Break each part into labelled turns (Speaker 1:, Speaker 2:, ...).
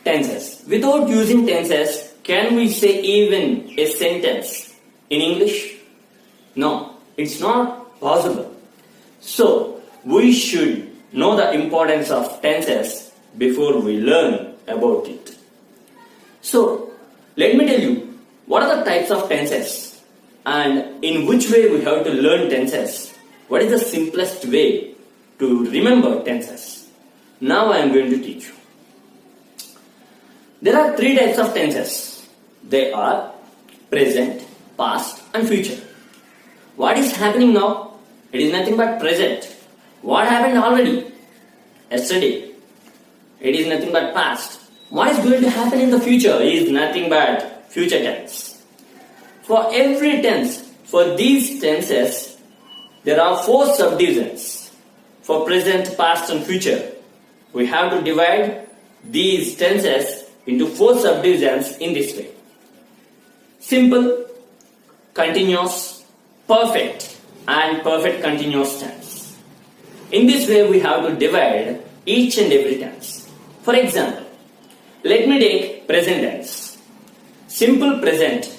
Speaker 1: Tenses. Without using tenses, can we say even a sentence in English? No, it's not possible. So, we should know the importance of tenses before we learn about it. So, let me tell you, what are the types of tenses and in which way we have to learn tenses? What is the simplest way to remember tenses? Now I am going to teach you. There are three types of tenses. They are present, past and future. What is happening now? It is nothing but present. What happened already? Yesterday. It is nothing but past. What is going to happen in the future is nothing but future tense. For every tense, for these tenses, there are four subdivisions. For present, past and future, we have to divide these tenses into four subdivisions in this way. Simple, continuous, perfect and perfect continuous tense. In this way we have to divide each and every tense. For example, let me take present tense. Simple present.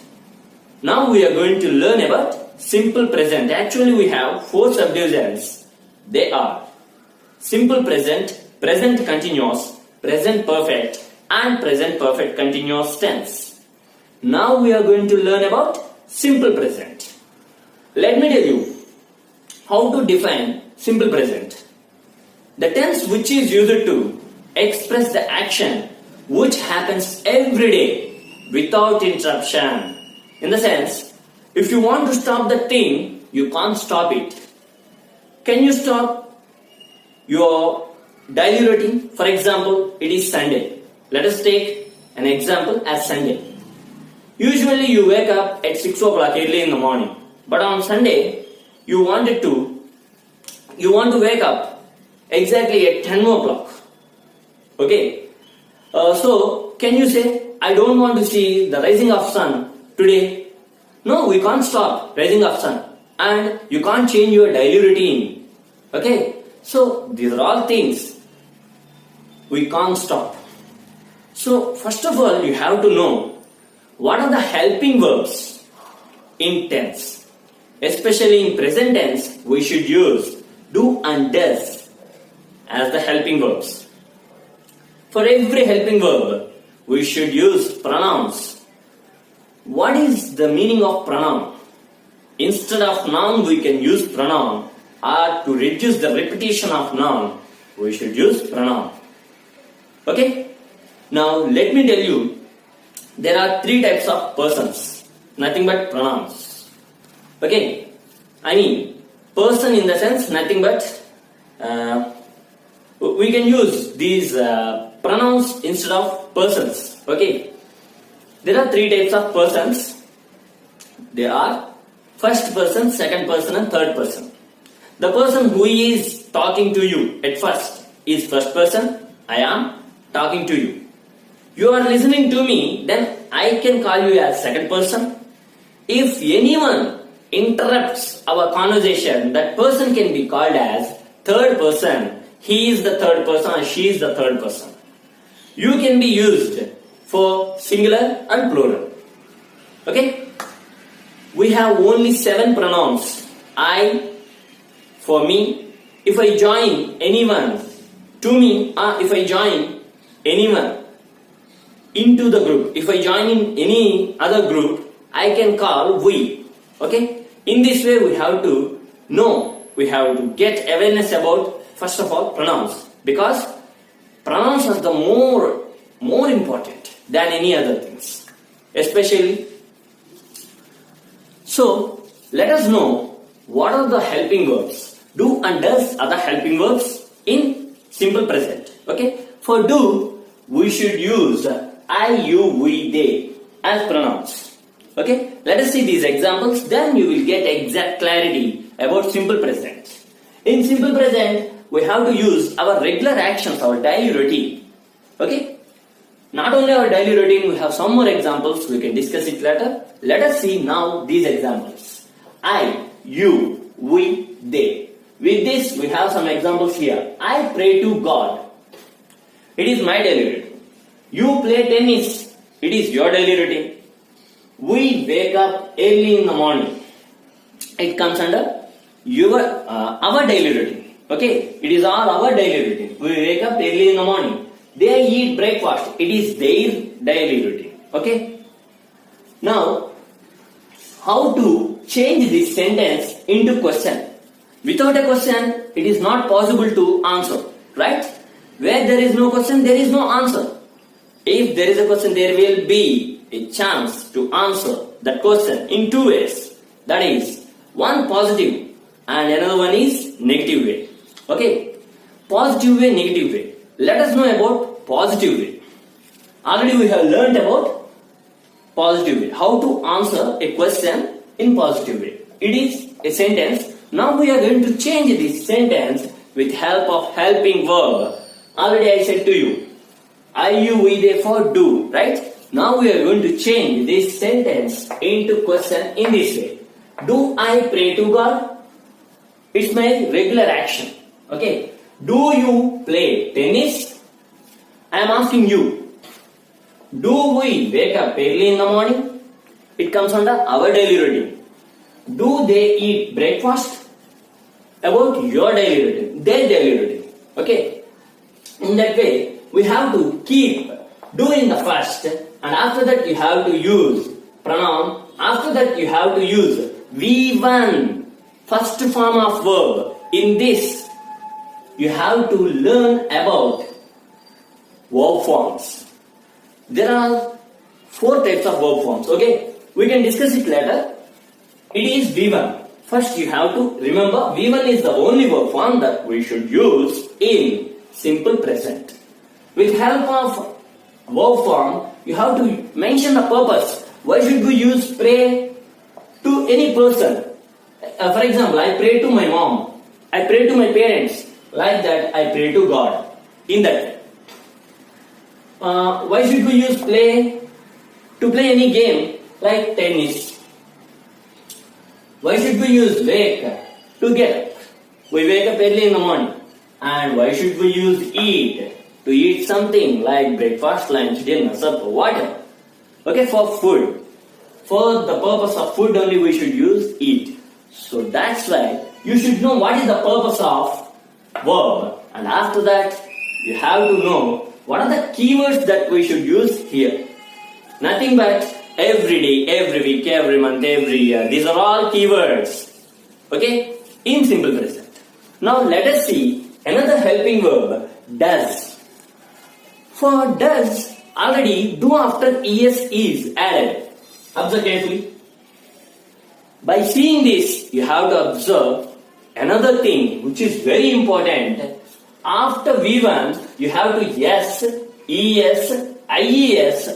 Speaker 1: Now we are going to learn about simple present. Actually we have four subdivisions. They are simple present, present continuous, present perfect and present perfect continuous tense. Now we are going to learn about simple present. Let me tell you how to define simple present. The tense which is used to express the action which happens every day without interruption. In the sense, if you want to stop the thing, you can't stop it. Can you stop your daily routine? For example, it is Sunday. Let us take an example as Sunday. Usually you wake up at 6 o'clock early in the morning. But on Sunday, you want to wake up exactly at 10 o'clock. Okay? So, can you say, I don't want to see the rising of sun today? No, we can't stop rising of sun. And you can't change your daily routine. Okay? So, these are all things we can't stop. So, first of all, you have to know what are the helping verbs in tense. Especially in present tense, we should use do and does as the helping verbs. For every helping verb, we should use pronouns. What is the meaning of pronoun? Instead of noun, we can use pronoun, or to reduce the repetition of noun, we should use pronoun. Okay? Now, let me tell you, there are three types of persons, nothing but pronouns. Okay? I mean, person in the sense, nothing but, we can use these pronouns instead of persons. Okay? There are three types of persons. They are first person, second person and third person. The person who is talking to you at first is first person. I am talking to you. You are listening to me, then I can call you as second person. If anyone interrupts our conversation, that person can be called as third person. He is the third person or she is the third person. You can be used for singular and plural. Okay? We have only 7 pronouns. I, for me, if I join anyone to me, if I join anyone into the group, if I join in any other group, I can call we. Okay? In this way we have to know, we have to get awareness about, first of all, pronouns. Because pronouns are the more important than any other things. Especially, so let us know what are the helping verbs. Do and does are the helping verbs in simple present. Okay? For do, we should use I, you, we, they as pronouns. Okay? Let us see these examples, then you will get exact clarity about simple present. In simple present, we have to use our regular actions, our daily routine. Okay? Not only our daily routine, we have some more examples, we can discuss it later. Let us see now these examples. I, you, we, they. With this, we have some examples here. I pray to God. It is my daily routine. You play tennis. It is your daily routine. We wake up early in the morning. It comes under our daily routine. Okay, it is all our daily routine. We wake up early in the morning. They eat breakfast. It is their daily routine. Okay. Now, how to change this sentence into question? Without a question, it is not possible to answer. Right? Where there is no question, there is no answer. If there is a question, there will be a chance to answer that question in two ways. That is, one positive and another one is negative way. Okay? Positive way, negative way. Let us know about positive way. Already we have learnt about positive way. How to answer a question in positive way. It is a sentence. Now we are going to change this sentence with help of helping verb. Already I said to you, I, you, we, they, for, do, right? Now we are going to change this sentence into question in this way. Do I pray to God? It's my regular action. Okay. Do you play tennis? I am asking you. Do we wake up early in the morning? It comes under our daily routine. Do they eat breakfast? About your daily routine, their daily routine. Okay. In that way, we have to keep doing the first, and after that you have to use pronoun. After that you have to use V1, first form of verb. In this, you have to learn about verb forms. There are 4 types of verb forms. Okay, we can discuss it later. It is V1. First, you have to remember V1 is the only verb form that we should use in simple present. With help of verb form, you have to mention the purpose. Why should we use pray to any person? For example, I pray to my mom. I pray to my parents. Like that, I pray to God. In that way. Why should we use play? To play any game like tennis. Why should we use wake? To get up. We wake up early in the morning. And why should we use eat? To eat something like breakfast, lunch, dinner, supper, whatever. Okay, for food. For the purpose of food only we should use eat. So that's why you should know what is the purpose of verb. And after that, you have to know what are the keywords that we should use here. Nothing but every day, every week, every month, every year. These are all keywords. Okay? In simple present. Now let us see another helping verb, does. For does, already do after es is added. Observe carefully. By seeing this, you have to observe another thing which is very important. After V1, you have to yes, es, ies.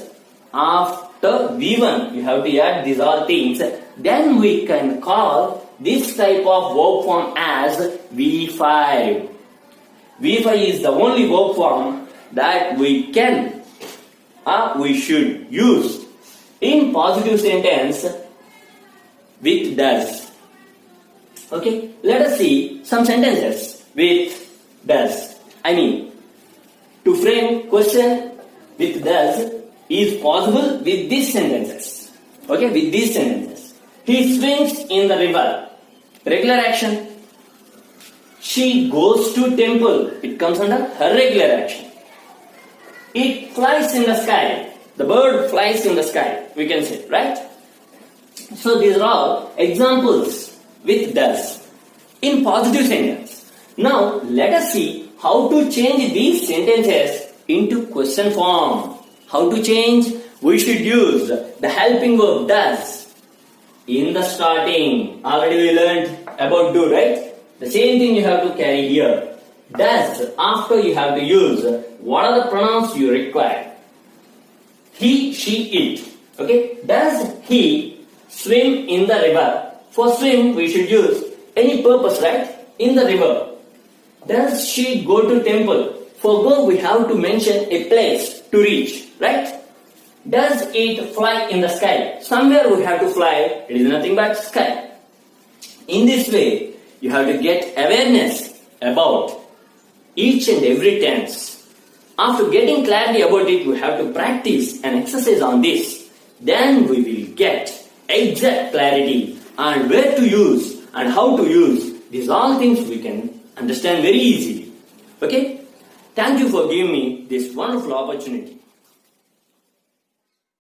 Speaker 1: After V1, you have to add these all things. Then we can call this type of verb form as V5. V5 is the only verb form that we should use in positive sentence with does. Okay, let us see some sentences with does. I mean, to frame question with does is possible with these sentences. Okay, with these sentences. He swims in the river. Regular action. She goes to temple. It comes under her regular action. It flies in the sky. The bird flies in the sky. We can say, right? So these are all examples with does in positive sentence. Now let us see how to change these sentences into question form. How to change? We should use the helping verb does in the starting. Already we learned about do, right? The same thing you have to carry here. Does, after you have to use what are the pronouns you require. He, she, it. Okay? Does he swim in the river? For swim we should use any purpose, right? In the river. Does she go to temple? For go we have to mention a place to reach, right? Does it fly in the sky? Somewhere we have to fly. It is nothing but sky. In this way, you have to get awareness about each and every tense. After getting clarity about it, we have to practice and exercise on this. Then we will get exact clarity and where to use and how to use. These all things we can understand very easily. Okay? Thank you for giving me this wonderful opportunity.